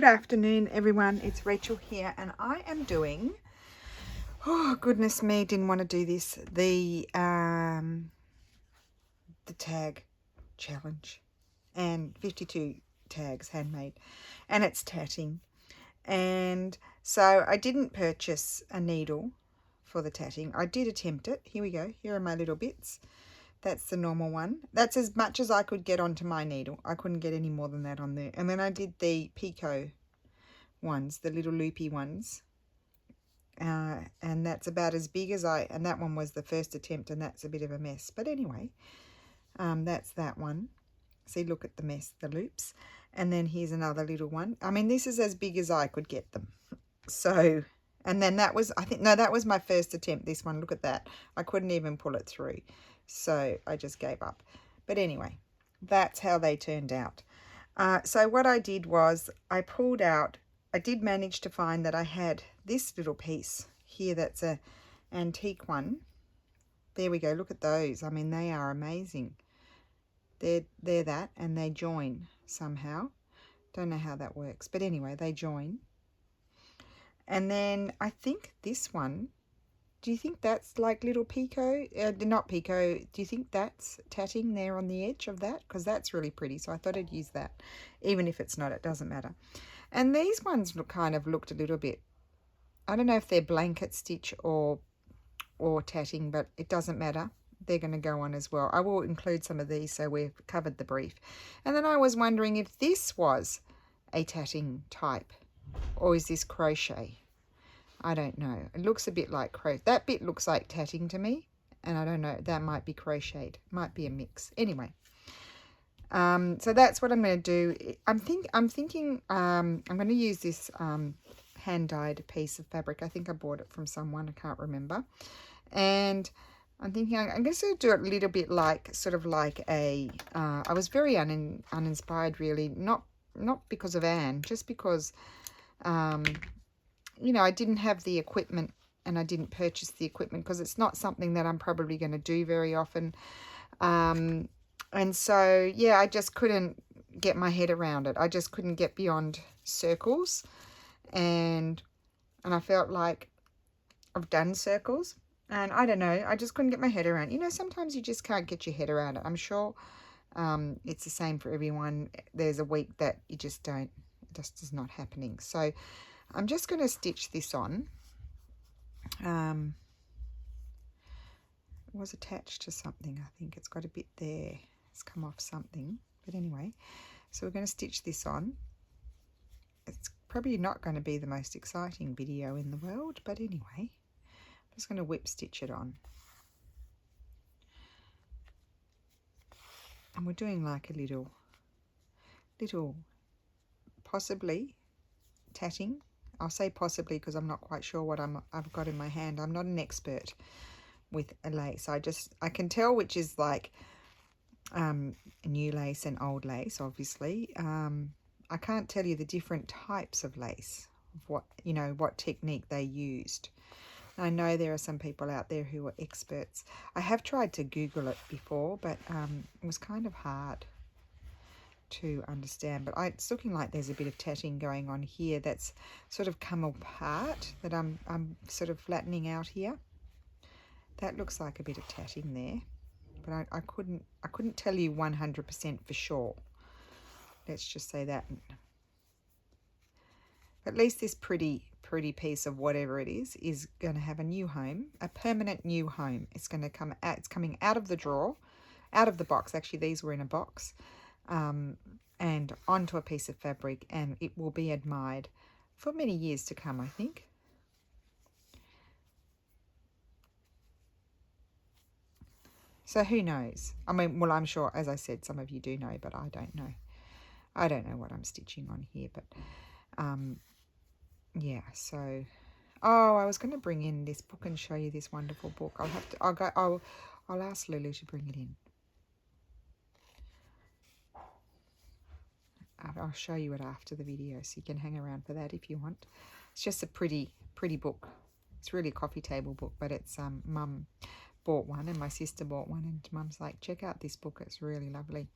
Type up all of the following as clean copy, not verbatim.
Good afternoon, everyone. It's Rachel here, and I am doing, oh goodness me, didn't want to do this, the tag challenge, and 52 tags handmade, and it's tatting. And so I didn't purchase a needle for the tatting. I did attempt it. Here we go. Here are my little bits. That's the normal one. That's as much as I could get onto my needle. I couldn't get any more than that on there. And then I did the picot ones, the little loopy ones. And that's about as big as and that one was the first attempt, and that's a bit of a mess. But anyway, that's that one. See, look at the mess, the loops. And then here's another little one. I mean, this is as big as I could get them. So, and then that was, I think, no, that was my first attempt, this one. Look at that. I couldn't even pull it through. So I just gave up. But anyway, that's how they turned out. So what I did was I pulled out, I did manage to find that I had this little piece here that's a antique one. There we go. Look at those. I mean, they are amazing. They're that, and they join somehow. Don't know how that works, but anyway, they join. And then I think this one, do you think that's like little picot? Not picot. Do you think that's tatting there on the edge of that? Because that's really pretty. So I thought I'd use that. Even if it's not, it doesn't matter. And these ones kind of looked a little bit, I don't know if they're blanket stitch or tatting, but it doesn't matter. They're going to go on as well. I will include some of these so we've covered the brief. And then I was wondering if this was a tatting type, or is this crochet? I don't know. It looks a bit like crochet. That bit looks like tatting to me, and I don't know. That might be crocheted. Might be a mix. Anyway, so that's what I'm going to do. I'm thinking I'm going to use this hand-dyed piece of fabric. I think I bought it from someone. I can't remember. And I'm thinking I'm going to do it a little bit like, sort of like a, I was very uninspired really, not because of Anne, just because, you know, I didn't have the equipment, and I didn't purchase the equipment because it's not something that I'm probably going to do very often. And so, yeah, I just couldn't get my head around it. I just couldn't get beyond circles, and I felt like I've done circles. And I don't know, I just couldn't get my head around. You know, sometimes you just can't get your head around it. I'm sure it's the same for everyone. There's a week that you just don't, it just is not happening. So I'm just going to stitch this on. It was attached to something, I think. It's got a bit there. It's come off something. But anyway, so we're going to stitch this on. It's probably not going to be the most exciting video in the world, but anyway. I'm just going to whip stitch it on. And we're doing like a little possibly tatting. I'll say possibly because I'm not quite sure what I've got in my hand. I'm not an expert with a lace. I can tell which is like new lace and old lace, obviously. I can't tell you the different types of lace, of what, you know, what technique they used. I know there are some people out there who are experts. I have tried to Google it before, but it was kind of hard to understand. But it's looking like there's a bit of tatting going on here that's sort of come apart, that I'm sort of flattening out here. That looks like a bit of tatting there, but I couldn't tell you 100% for sure. Let's just say that. At least this pretty piece of whatever it is going to have a new home, a permanent new home. It's going to come out, it's coming out of the drawer, out of the box. Actually, these were in a box, and onto a piece of fabric, and it will be admired for many years to come, I think. So who knows? I mean, well, I'm sure, as I said, some of you do know, but I don't know. I don't know what I'm stitching on here, but yeah, so I was going to bring in this book and show you this wonderful book. I'll ask Lulu to bring it in. I'll show you it after the video, so you can hang around for that if you want. It's just a pretty book. It's really a coffee table book, but it's Mum bought one and my sister bought one, and Mum's like, check out this book, it's really lovely.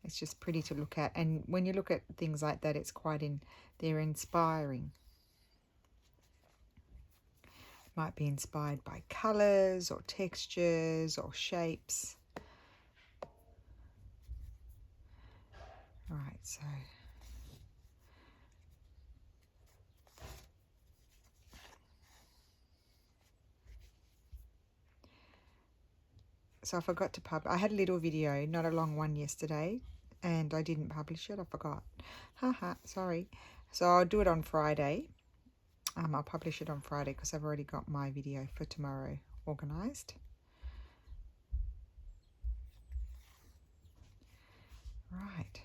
It's just pretty to look at, and when you look at things like that, it's they're inspiring. Might be inspired by colours or textures or shapes. Right, so I forgot to publish. I had a little video, not a long one, yesterday, and I didn't publish it. I forgot. Haha, sorry. So I'll do it on Friday. I'll publish it on Friday because I've already got my video for tomorrow organised. Right.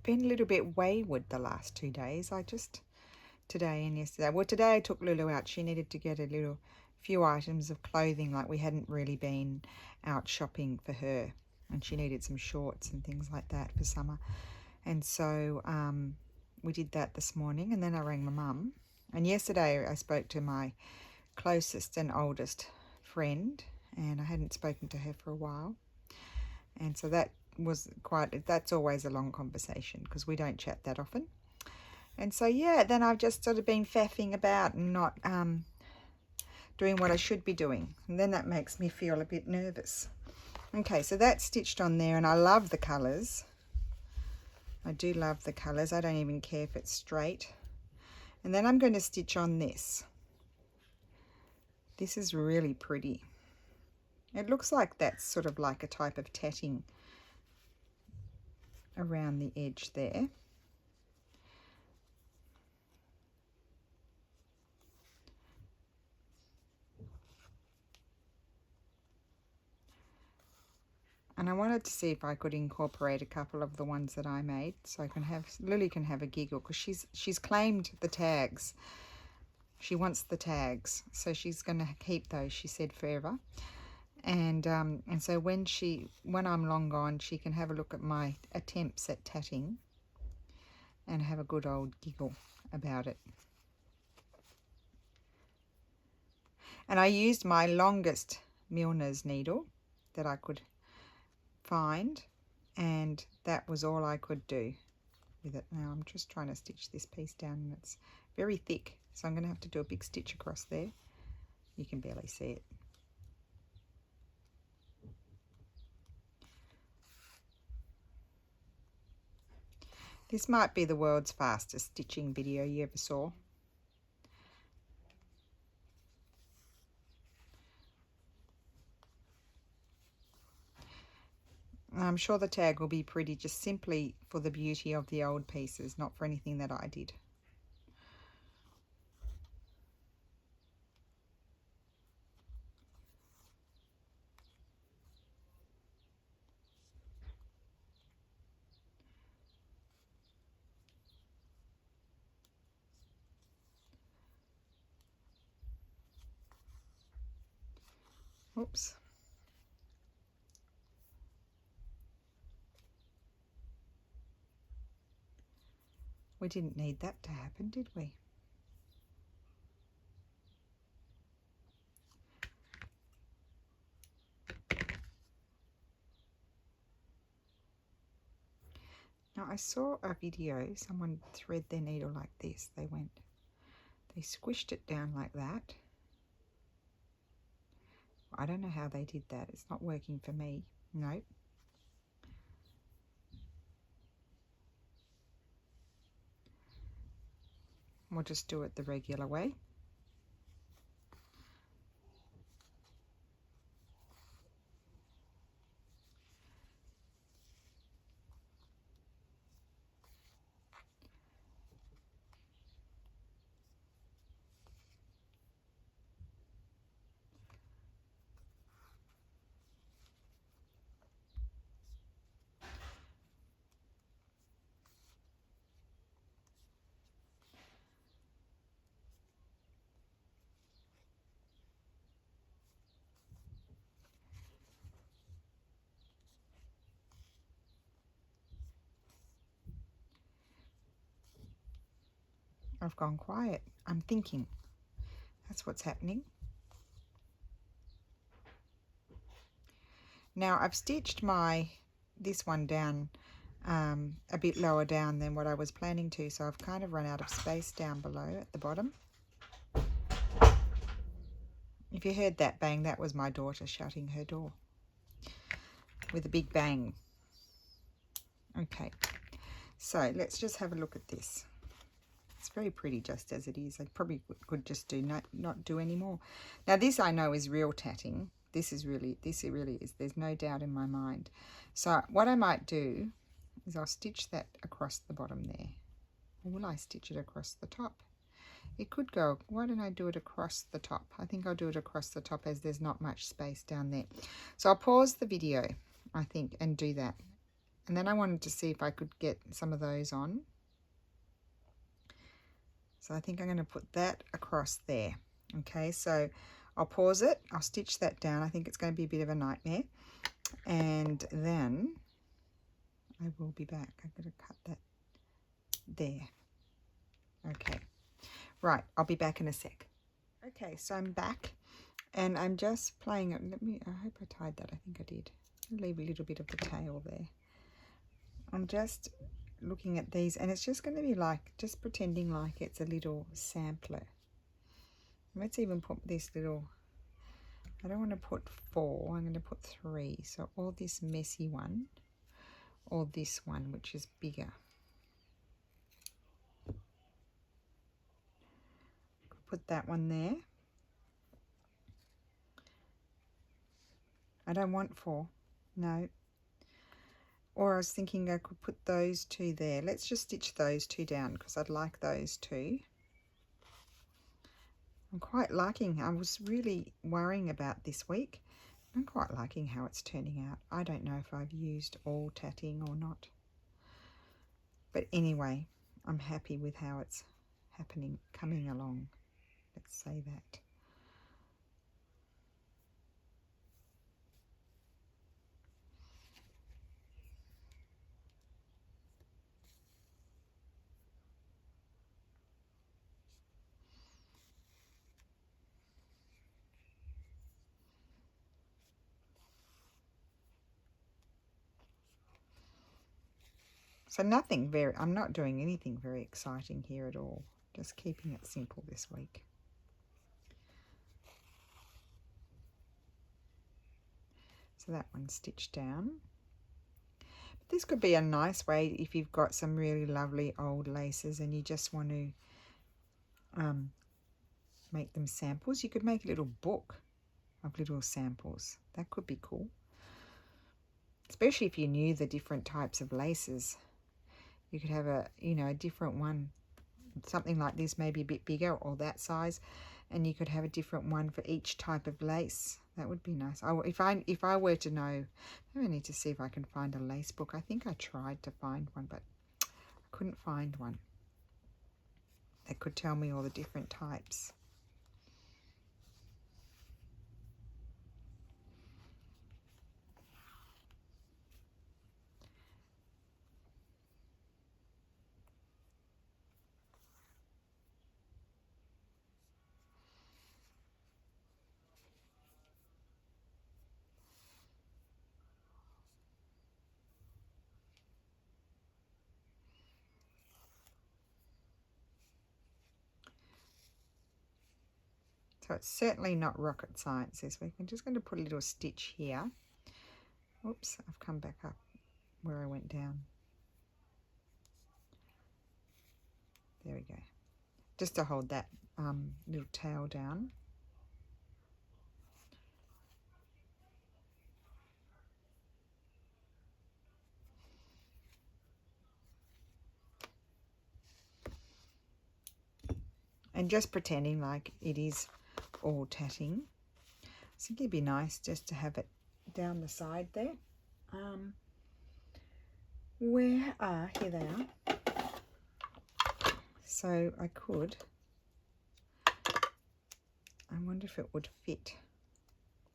Been a little bit wayward the last 2 days. Today and yesterday. Well, today I took Lulu out. She needed to get a few items of clothing. Like, we hadn't really been out shopping for her, and she needed some shorts and things like that for summer. And so we did that this morning, and then I rang my mum. And yesterday I spoke to my closest and oldest friend, and I hadn't spoken to her for a while. And so that's always a long conversation because we don't chat that often. And so, yeah, then I've just sort of been faffing about and not doing what I should be doing. And then that makes me feel a bit nervous. Okay, so that's stitched on there, and I love the colours. I do love the colours. I don't even care if it's straight. And then I'm going to stitch on this. This is really pretty. It looks like that's sort of like a type of tatting around the edge there. And I wanted to see if I could incorporate a couple of the ones that I made, so Lily can have a giggle, because she's claimed the tags. She wants the tags, so she's going to keep those, she said, forever. And so when I'm long gone, she can have a look at my attempts at tatting and have a good old giggle about it. And I used my longest Milner's needle that I could find, and that was all I could do with it. Now I'm just trying to stitch this piece down, and it's very thick, so I'm going to have to do a big stitch across there. You can barely see it. This might be the world's fastest stitching video you ever saw. I'm sure the tag will be pretty, just simply for the beauty of the old pieces, not for anything that I did. Oops. We didn't need that to happen, did we? Now, I saw a video, someone thread their needle like this. They squished it down like that. I don't know how they did that. It's not working for me. Nope. We'll just do it the regular way. I've gone quiet. I'm thinking. That's what's happening. Now I've stitched this one down a bit lower down than what I was planning to, so I've kind of run out of space down below at the bottom. If you heard that bang, that was my daughter shutting her door with a big bang. Okay, so let's just have a look at this. It's very pretty just as it is. I probably could just do not do any more. Now this I know is real tatting. This really is. There's no doubt in my mind. So what I might do is I'll stitch that across the bottom there. Or will I stitch it across the top? It could go, why don't I do it across the top? I think I'll do it across the top as there's not much space down there. So I'll pause the video, I think, and do that. And then I wanted to see if I could get some of those on. So I think I'm going to put that across there. Okay, so I'll pause it. I'll stitch that down. I think it's going to be a bit of a nightmare. And then I will be back. I'm going to cut that there. Okay, right. I'll be back in a sec. Okay, so I'm back and I'm just playing it. I hope I tied that. I think I did. I'll leave a little bit of the tail there. I'm just looking at these and it's just going to be like, just pretending like it's a little sampler. Let's even put this little, I don't want to put 4, I'm going to put 3. So all this messy one, or this one which is bigger. Put that one there. I don't want 4, no. Or I was thinking I could put those 2 there. Let's just stitch those 2 down because I'd like those 2. I'm quite liking, I was really worrying about this week. I'm quite liking how it's turning out. I don't know if I've used all tatting or not. But anyway, I'm happy with how it's happening, coming along. Let's say that. So nothing very, I'm not doing anything very exciting here at all. Just keeping it simple this week. So that one's stitched down. But this could be a nice way if you've got some really lovely old laces and you just want to make them samples. You could make a little book of little samples. That could be cool. Especially if you knew the different types of laces. You could have a, a different one. Something like this, maybe a bit bigger or that size. And you could have a different one for each type of lace. That would be nice. If I were to know, I need to see if I can find a lace book. I think I tried to find one, but I couldn't find one that could tell me all the different types. So it's certainly not rocket science this week. I'm just going to put a little stitch here. Oops, I've come back up where I went down. There we go. Just to hold that little tail down. And just pretending like it is all tatting. I think it'd be nice just to have it down the side there. Here they are. So I could, I wonder if it would fit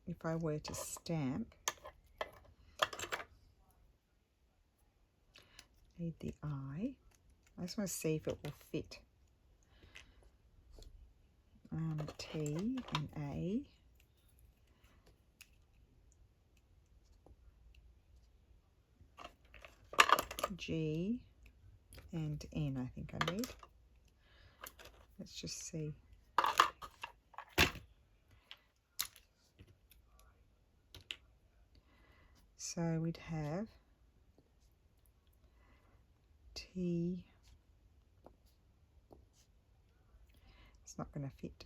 if I were to stamp. Need the eye. I just want to see if it will fit. T and A. G and N, I think I need. Let's just see. So we'd have T. It's not going to fit.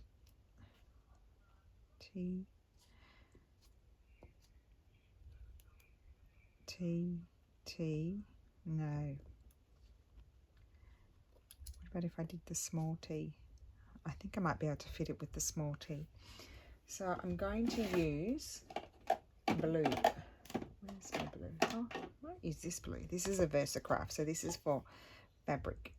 T, T, T, no. What about if I did the small t? I think I might be able to fit it with the small t. So I'm going to use blue. Where's my blue? Oh, what is this blue? This is a VersaCraft, so this is for fabric.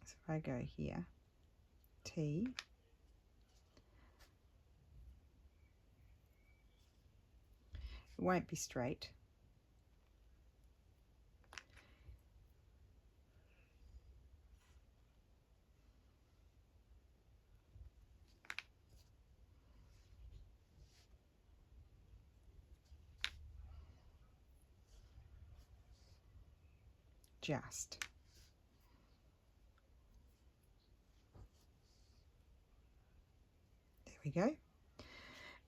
So if I go here, T, it won't be straight. Just. There we go.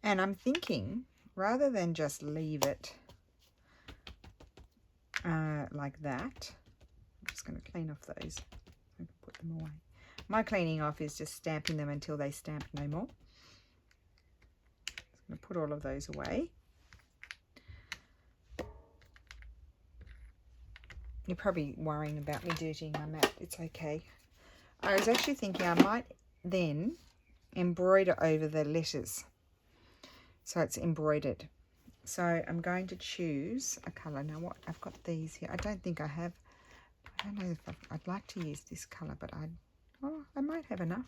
And I'm thinking, rather than just leave it like that, I'm just going to clean off those. I can put them away. My cleaning off is just stamping them until they stamp no more. I'm going to put all of those away. You're probably worrying about me dirtying my mat. It's okay. I was actually thinking I might then embroider over the letters, so it's embroidered. So I'm going to choose a colour. Now what, I've got these here. I don't think I have, I don't know if I'd like to use this colour, but I might have enough.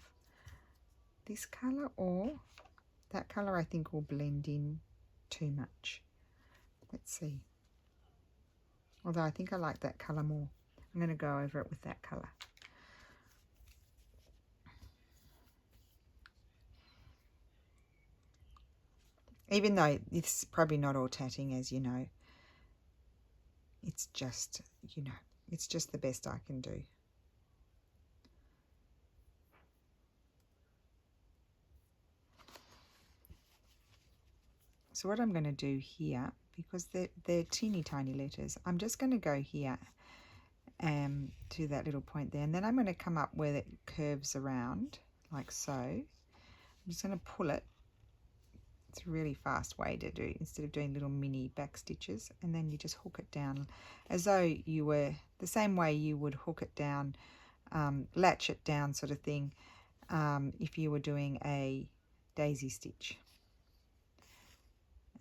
This colour or that colour I think will blend in too much. Let's see. Although I think I like that colour more. I'm going to go over it with that colour. Even though it's probably not all tatting, as you know. It's just, you know, it's just the best I can do. So what I'm going to do here, because they're teeny tiny letters, I'm just going to go here to that little point there, and then I'm going to come up where it curves around like so. I'm just going to pull it. It's a really fast way to do, instead of doing little mini back stitches, and then you just hook it down as though you were the same way you would hook it down, latch it down sort of thing, if you were doing a daisy stitch.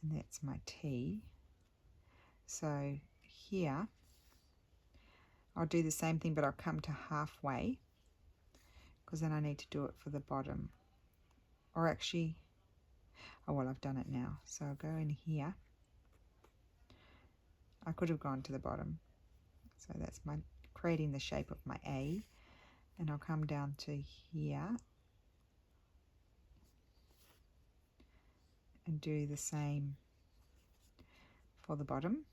And that's my T. So here I'll do the same thing, but I'll come to halfway, because then I need to do it for the bottom. Or actually, oh well, I've done it now. So I'll go in here. I could have gone to the bottom. So that's my creating the shape of my A. And I'll come down to here and do the same for the bottom.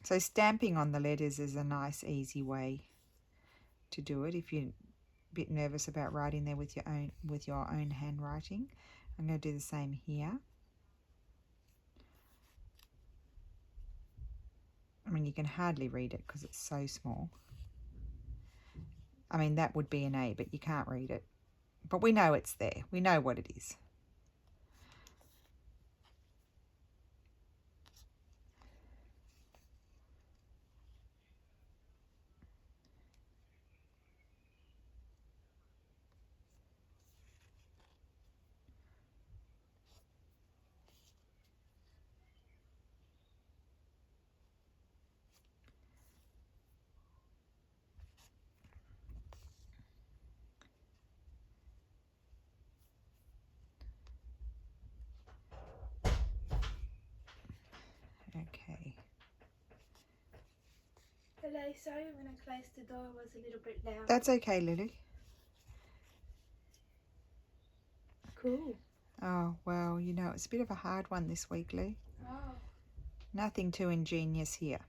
So stamping on the letters is a nice, easy way to do it if you're a bit nervous about writing there with your own handwriting. I'm going to do the same here. I mean, you can hardly read it because it's so small. I mean, that would be an A, but you can't read it. But we know it's there. We know what it is. Hello, sorry when I closed the door it was a little bit loud. That's okay, Lily. Cool. Oh, well, you know, it's a bit of a hard one this week, Lou. Oh. Nothing too ingenious here.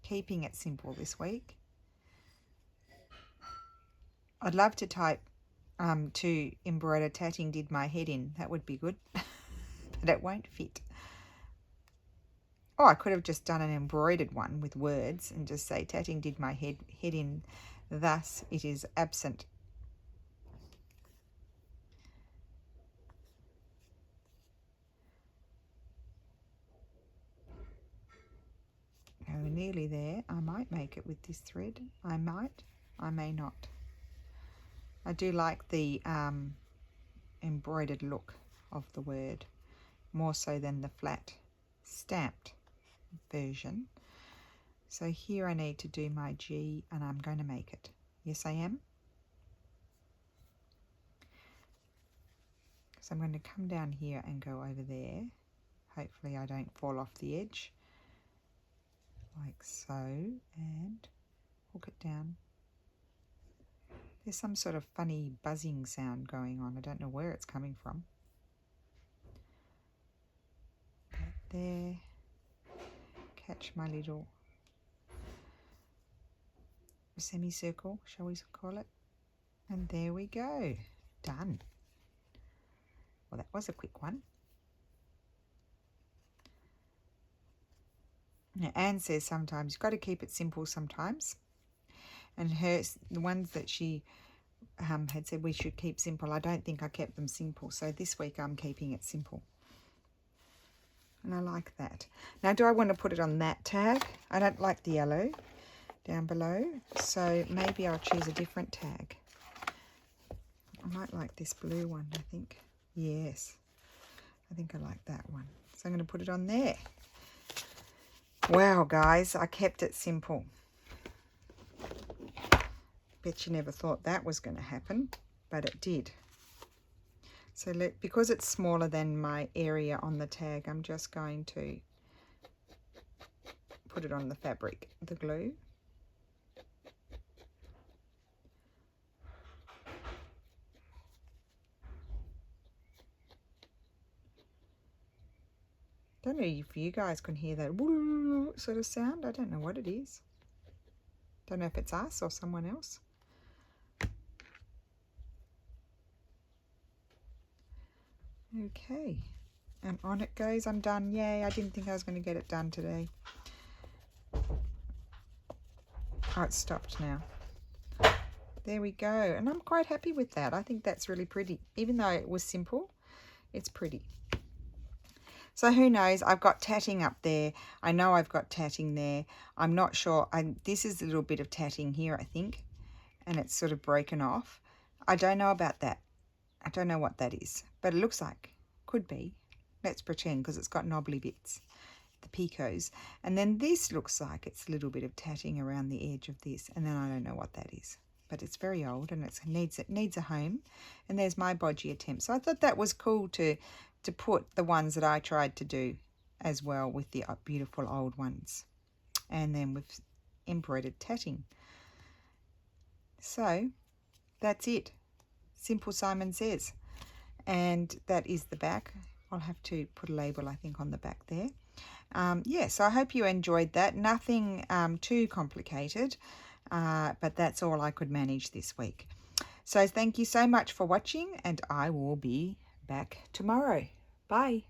Keeping it simple this week. I'd love to type to embroider tatting did my head in. That would be good. But it won't fit. Oh, I could have just done an embroidered one with words and just say tatting did my head in. Thus, it is absent. Oh, we're nearly there. I might make it with this thread. I might. I may not. I do like the embroidered look of the word, more so than the flat stamped version. So here I need to do my G, and I'm going to make it. Yes, I am. So I'm going to come down here and go over there. Hopefully I don't fall off the edge. Like so, and hook it down. There's some sort of funny buzzing sound going on. I don't know where it's coming from. Right there. Catch my little semicircle, shall we call it? And there we go. Done. Well, that was a quick one. Now, Anne says sometimes you've got to keep it simple sometimes. And the ones that she had said we should keep simple, I don't think I kept them simple. So this week I'm keeping it simple. And I like that. Now, do I want to put it on that tag? I don't like the yellow down below. So maybe I'll choose a different tag. I might like this blue one, I think. Yes, I think I like that one. So I'm going to put it on there. Wow, guys, I kept it simple. Bet you never thought that was going to happen, but it did. So because it's smaller than my area on the tag, I'm just going to put it on the fabric, the glue. Don't know if you guys can hear that woo sort of sound. I don't know what it is. Don't know if it's us or someone else. Okay, and on it goes. I'm done. Yay, I didn't think I was going to get it done today. Oh, it's stopped now. There we go, and I'm quite happy with that. I think that's really pretty. Even though it was simple, it's pretty. So who knows? I've got tatting up there. I know I've got tatting there. I'm not sure. This is a little bit of tatting here, I think, and it's sort of broken off. I don't know about that. I don't know what that is, but it looks like, could be. Let's pretend, because it's got knobbly bits, the picots. And then this looks like it's a little bit of tatting around the edge of this, and then I don't know what that is. But it's very old, and it needs a home. And there's my bodgy attempt. So I thought that was cool to put the ones that I tried to do as well with the beautiful old ones. And then with embroidered tatting. So that's it. Simple Simon Says. And that is the back. I'll have to put a label, I think, on the back there. Yeah, so I hope you enjoyed that. Nothing too complicated, but that's all I could manage this week. So thank you so much for watching, and I will be back tomorrow. Bye.